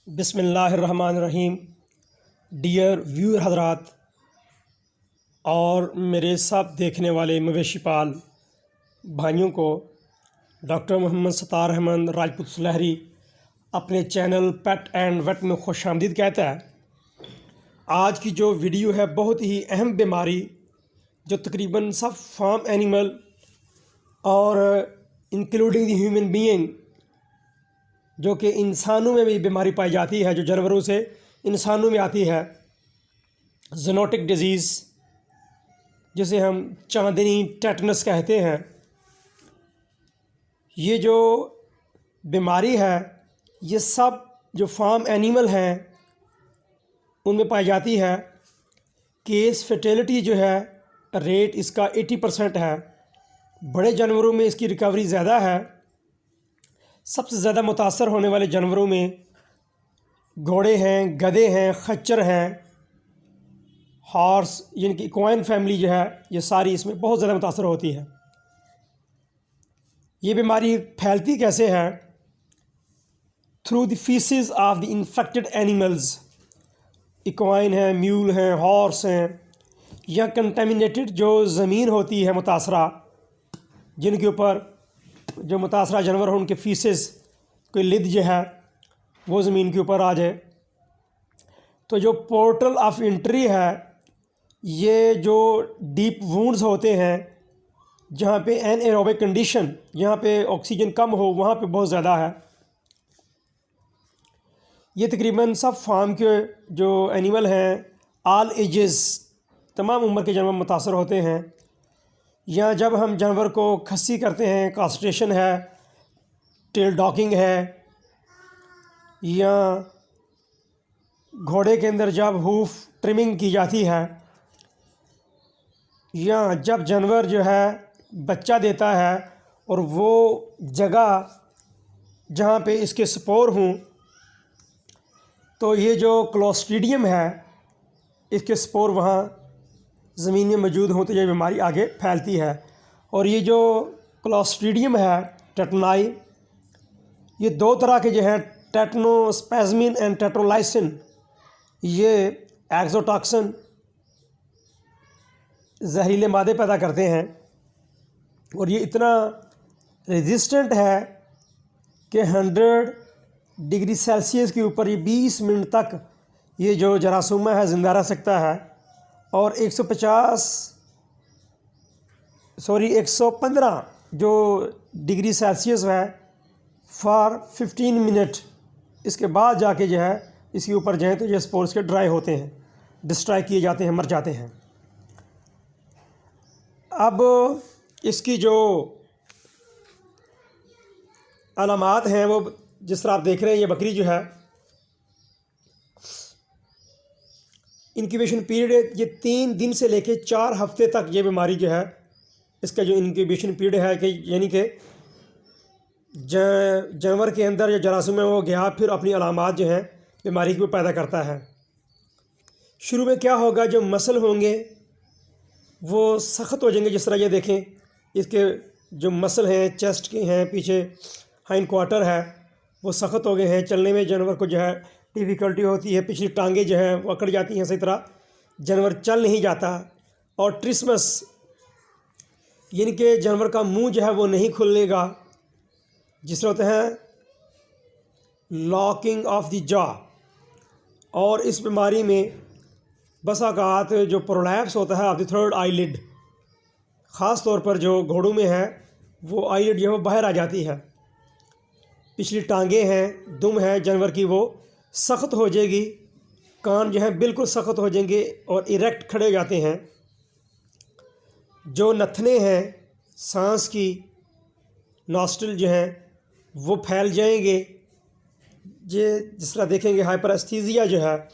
बिस्मिल्लाहिर्रहमानिर्रहीम। Dear viewer हज़रात और मेरे सब देखने वाले मवेशी पाल भाइयों को डॉक्टर मोहम्मद सत्तार अहमद राजपूत सुलहरी अपने चैनल पेट एंड वेट में खुशामदीद कहता है। आज की जो वीडियो है बहुत ही अहम बीमारी जो तकरीबन सब फार्म एनिमल और इंक्लूडिंग द ह्यूमन बीइंग जो कि इंसानों में भी बीमारी पाई जाती है, जो जानवरों से इंसानों में आती है, ज़ूनोटिक डिज़ीज़ जिसे हम चांदनी टेटनस कहते हैं। ये जो बीमारी है ये सब जो फार्म एनिमल हैं उनमें पाई जाती है। केस फर्टिलिटी जो है रेट इसका 80% है। बड़े जानवरों में इसकी रिकवरी ज़्यादा है। सबसे ज़्यादा मुतासर होने वाले जानवरों में घोड़े हैं, गधे हैं, खच्चर हैं, हॉर्स यानी कि इक्वाइन फैमिली जो है ये सारी इसमें बहुत ज़्यादा मुतासर होती है। ये बीमारी फैलती कैसे है? Through the faeces of the infected animals. Equine हैं, म्यूल हैं, हॉर्स हैं, या कंटेमिनेटेड जो ज़मीन होती है मुतासरा, जिनके ऊपर जो मुतासरा जानवर हो उनके फीसेस कोई लिद जो है वो ज़मीन के ऊपर आ जाए तो जो पोर्टल ऑफ एंट्री है, ये जो डीप वुंड्स होते हैं जहाँ पे एनएरोबिक कंडीशन, जहाँ पे ऑक्सीजन कम हो, वहाँ पे बहुत ज़्यादा है। ये तकरीबन सब फार्म के जो एनिमल हैं, ऑल एजेस, तमाम उम्र के जानवर मुतासर होते हैं। या जब हम जानवर को खस्सी करते हैं, कास्ट्रेशन है, टेल डॉकिंग है, या घोड़े के अंदर जब हूफ ट्रिमिंग की जाती है, या जब जानवर जो है बच्चा देता है और वो जगह जहाँ पे इसके स्पोर हों, तो ये जो क्लोस्ट्रीडियम है इसके स्पोर वहाँ ज़मीन में मौजूद हों तो ये बीमारी आगे फैलती है। और ये जो क्लोस्ट्रीडियम है टेटनाई, ये दो तरह के जो हैं, टेटनोस्पैज़मिन एंड टेट्रोलाइसिन, ये एक्सोटॉक्सिन जहरीले मादे पैदा करते हैं। और ये इतना रेजिस्टेंट है कि 100 डिग्री सेल्सियस के ऊपर ये 20 मिनट तक ये जो जरासूमा है ज़िंदा रह सकता है। और 115 जो डिग्री सेल्सियस है फॉर 15 मिनट, इसके बाद जाके जो है इसके ऊपर जाएँ तो ये स्पोर्स के ड्राई होते हैं, डिस्ट्रॉय किए जाते हैं, मर जाते हैं। अब इसकी जो अलामात हैं वो जिस तरह आप देख रहे हैं, ये बकरी जो है इंक्यूबेशन पीरियड ये 3 दिन से लेके 4 हफ्ते तक ये बीमारी जो है, इसका जो इंक्यूबेशन पीरियड है कि यानी कि जानवर के अंदर या जरासीम में वो गया फिर अपनी अलामात जो हैं बीमारी को पैदा करता है। शुरू में क्या होगा, जो मसल होंगे वो सख्त हो जाएंगे। जिस तरह ये देखें, इसके जो मसल हैं, चेस्ट के हैं, पीछे हाइंड क्वार्टर है, वो सख्त हो गए हैं। चलने में जानवर को जो है डिफ़िकल्टी होती है, पिछली टांगें जो हैं वो अकड़ जाती हैं, सही तरह जानवर चल नहीं जाता। और ट्रिस्मस यानी कि जानवर का मुंह जो है वो नहीं खुलेगा, जिससे होते हैं लॉकिंग ऑफ द जॉ। और इस बीमारी में बस औक़ात जो प्रोलैप्स होता है ऑफ द थर्ड आईलिड, ख़ास तौर पर जो घोड़ों में है वो आईलिड जो है वो बाहर आ जाती है। पिछली टांगें हैं, दुम है जानवर की, वो सख्त हो जाएगी, कान जो है बिल्कुल सख्त हो जाएंगे और इरेक्ट खड़े हो जाते हैं। जो नथने हैं सांस की, नॉस्ट्रिल जो हैं वो फैल जाएंगे। ये जिस तरह देखेंगे हाइपरेस्थीसिया जो है,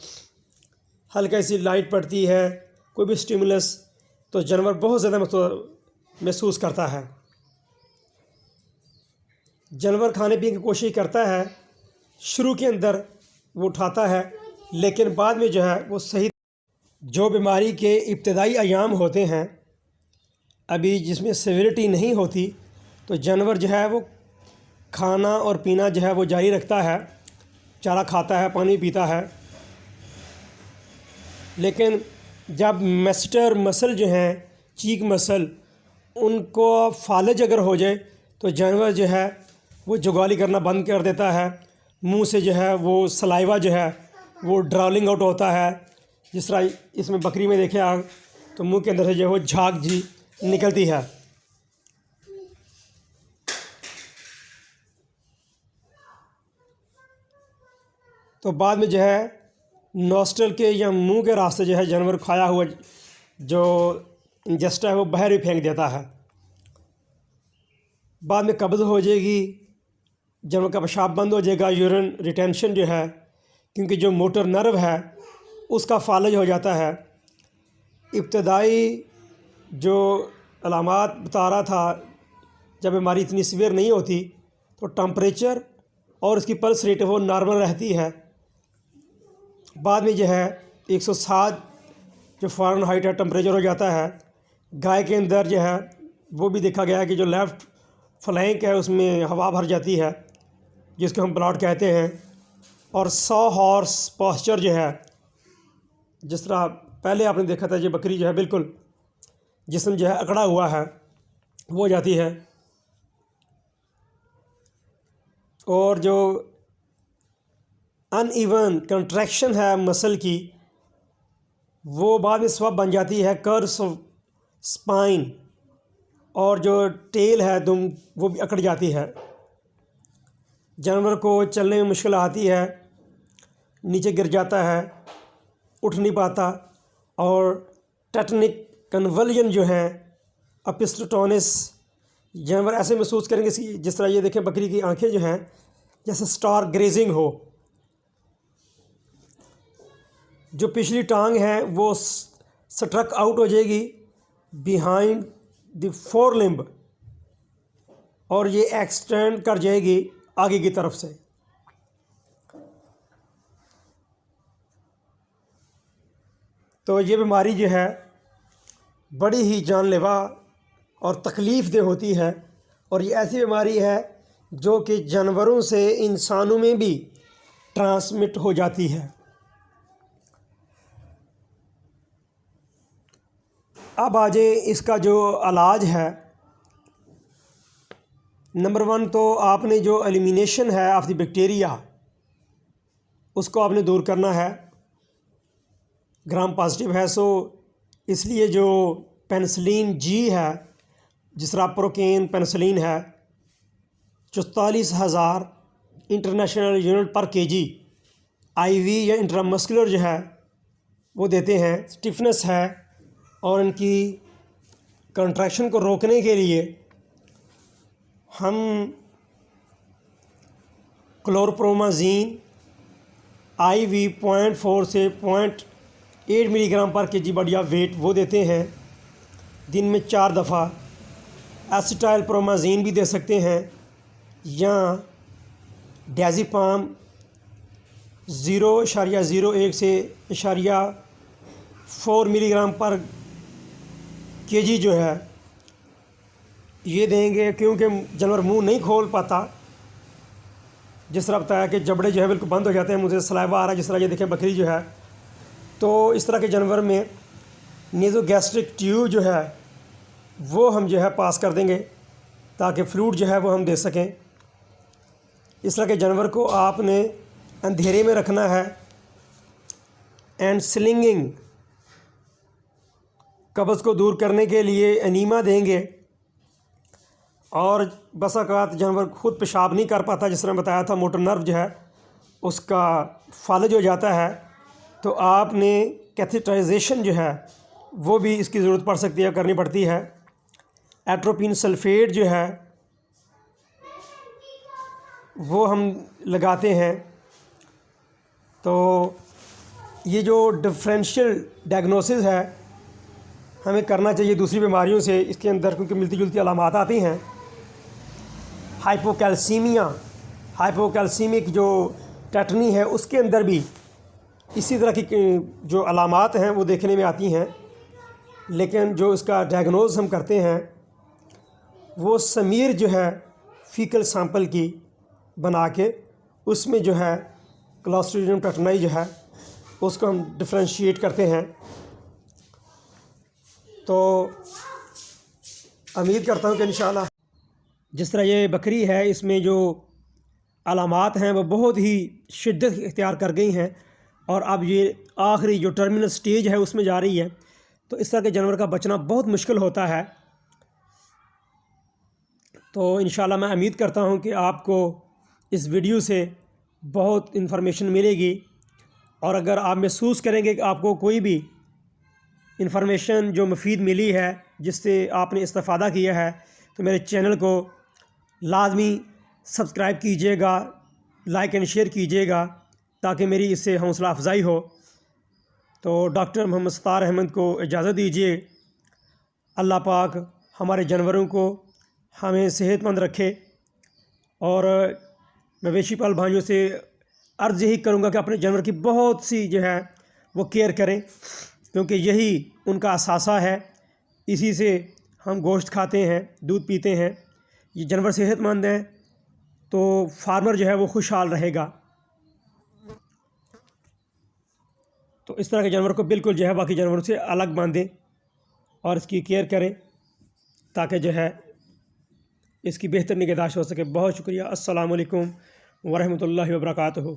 हल्का सी लाइट पड़ती है, कोई भी स्टिमुलस, तो जानवर बहुत ज़्यादा महसूस करता है। जानवर खाने पीने की कोशिश करता है, शुरू के अंदर वो उठाता है, लेकिन बाद में जो है वो सही। जो बीमारी के इब्तदाई अयाम होते हैं, अभी जिसमें सेवेरिटी नहीं होती, तो जानवर जो है वो खाना और पीना जो है वो जारी रखता है। चारा खाता है, पानी पीता है। लेकिन जब मेस्टर मसल जो हैं, चीक मसल, उनको फालज अगर हो जाए तो जानवर जो है वो जुगाली करना बंद कर देता है। मुंह से जो है वो सलाइवा जो है वो ड्रॉलिंग आउट होता है। जिस तरह इसमें बकरी में देखें आप, तो मुंह के अंदर से जो है वो झाग जी निकलती है। तो बाद में जो है नॉस्ट्रल के या मुंह के रास्ते जो है जानवर खाया हुआ जो इंजेस्ट है वो बाहर ही फेंक देता है। बाद में कब्ज़ हो जाएगी, जानवर का पेशाब बंद हो जाएगा, यूरिन रिटेंशन जो है, क्योंकि जो मोटर नर्व है उसका फालज हो जाता है। इब्तदाई जो अलामात बता रहा था, जब बीमारी इतनी सीवियर नहीं होती तो टेम्परेचर और इसकी पल्स रेट वो नॉर्मल रहती है। बाद में जो है 107 जो फ़ारेनहाइट है टेम्परेचर हो जाता है। गाय के अंदर जो है वो भी देखा गया है कि जो लेफ़्ट फ्लैंक है उसमें हवा भर जाती है, जिसको हम ब्लॉट कहते हैं। और 100 हॉर्स पॉस्चर जो है, जिस तरह पहले आपने देखा था, जो बकरी जो है बिल्कुल जिस्म जो है अकड़ा हुआ है वो हो जाती है। और जो अनइवन कंट्रैक्शन है मसल की, वो बाद में स्वब बन जाती है, कर्व्स ऑफ स्पाइन। और जो टेल है दुम, वो भी अकड़ जाती है। जानवर को चलने में मुश्किल आती है, नीचे गिर जाता है, उठ नहीं पाता। और टेटनिक कन्वल्जन जो है, एपिस्टोटोनिस, जानवर ऐसे महसूस करेंगे जिस तरह ये देखें बकरी की आंखें जो हैं जैसे स्टार ग्रेजिंग हो। जो पिछली टांग है वो स्ट्रक आउट हो जाएगी बिहाइंड द फोर लिम्ब, और ये एक्सटेंड कर जाएगी आगे की तरफ से। तो ये बीमारी जो है बड़ी ही जानलेवा और तकलीफ़देह होती है। और ये ऐसी बीमारी है जो कि जानवरों से इंसानों में भी ट्रांसमिट हो जाती है। अब आ जाए इसका जो इलाज है। नंबर 1 तो आपने जो एलिमिनेशन है ऑफ द बैक्टीरिया, उसको आपने दूर करना है। ग्राम पॉजिटिव है, सो इसलिए जो पेनिसिलिन जी है, जिस तरह प्रोकेन पेनिसिलिन है, 44,000 इंटरनेशनल यूनिट पर केजी आईवी या इंट्रामस्कुलर जो है वो देते हैं। स्टिफनेस है और इनकी कंट्रैक्शन को रोकने के लिए हम क्लोरप्रोमाजीन आईवी 0.4 से 0.8 मिलीग्राम पर केजी बॉडी ऑफ वेट वो देते हैं दिन में 4 दफ़ा। एसिटाइल प्रोमाजीन भी दे सकते हैं, या डायज़ेपाम 0.01 से 0.4 मिलीग्राम पर केजी जो है ये देंगे, क्योंकि जानवर मुंह नहीं खोल पाता। जिस तरह बताया कि जबड़े जो है बिल्कुल बंद हो जाते हैं, मुझे सलाइवा आ रहा है, जिस तरह ये देखें बकरी जो है। तो इस तरह के जानवर में नेज़ोगैस्ट्रिक ट्यूब जो है वो हम जो है पास कर देंगे ताकि फ्लूइड जो है वो हम दे सकें। इस तरह के जानवर को आपने अंधेरे में रखना है। एंड स्लिंगिंग, कब्ज़ को दूर करने के लिए एनीमा देंगे। और बस औक़ात जानवर खुद पेशाब नहीं कर पाता, जिस तरह बताया था, मोटर नर्व जो है उसका फालज हो जाता है, तो आपने कैथेटराइजेशन जो है वो भी इसकी ज़रूरत पड़ सकती है, करनी पड़ती है। एट्रोपिन सल्फेट जो है वो हम लगाते हैं। तो ये जो डिफरेंशियल डायग्नोसिस है हमें करना चाहिए दूसरी बीमारियों से, इसके अंदर क्योंकि मिलती जुलती अलामात आती हैं। हाइपोकैल्सीमिया, हाइपोकैल्सीमिक जो टेटनी है उसके अंदर भी इसी तरह की जो अलामात हैं वो देखने में आती हैं। लेकिन जो इसका डायग्नोज हम करते हैं वो समीर जो है फीकल सैंपल की बना के उसमें जो है क्लॉस्ट्रिडियम टेटनाई जो है उसको हम डिफ्रेंशिएट करते हैं। तो उम्मीद करता हूँ कि इंशाल्लाह जिस तरह ये बकरी है इसमें जो अलामात हैं वो बहुत ही शिद्दत इख्तियार कर गई हैं और अब ये आखिरी जो टर्मिनल स्टेज है उसमें जा रही है। तो इस तरह के जानवर का बचना बहुत मुश्किल होता है। तो इंशाल्लाह मैं उम्मीद करता हूँ कि आपको इस वीडियो से बहुत इन्फॉर्मेशन मिलेगी और अगर आप महसूस करेंगे कि आपको कोई भी इन्फॉर्मेशन जो मुफीद मिली है जिससे आपने इस्तेफ़ादा किया है तो मेरे चैनल को लाजमी सब्सक्राइब कीजिएगा, लाइक एंड शेयर कीजिएगा ताकि मेरी इससे हौसला अफजाई हो। तो डॉक्टर मोहम्मद सत्तार अहमद को इजाज़त दीजिए। अल्लाह पाक हमारे जानवरों को हमें सेहतमंद रखे और मवेशी पाल भाइयों से अर्ज़ यही करूँगा कि अपने जानवर की बहुत सी जो है वो केयर करें क्योंकि यही उनका असासा है। इसी से हम गोश्त खाते हैं, दूध पीते हैं। ये जानवर सेहतमंद हैं तो फार्मर जो है वो खुशहाल रहेगा। तो इस तरह के जानवर को बिल्कुल जो है बाकी जानवरों से अलग बांधें और इसकी केयर करें ताकि जो है इसकी बेहतर निगहदाश्त हो सके। बहुत शुक्रिया। अस्सलामु अलैकुम वरहमतुल्लाहि वबरकातुहू।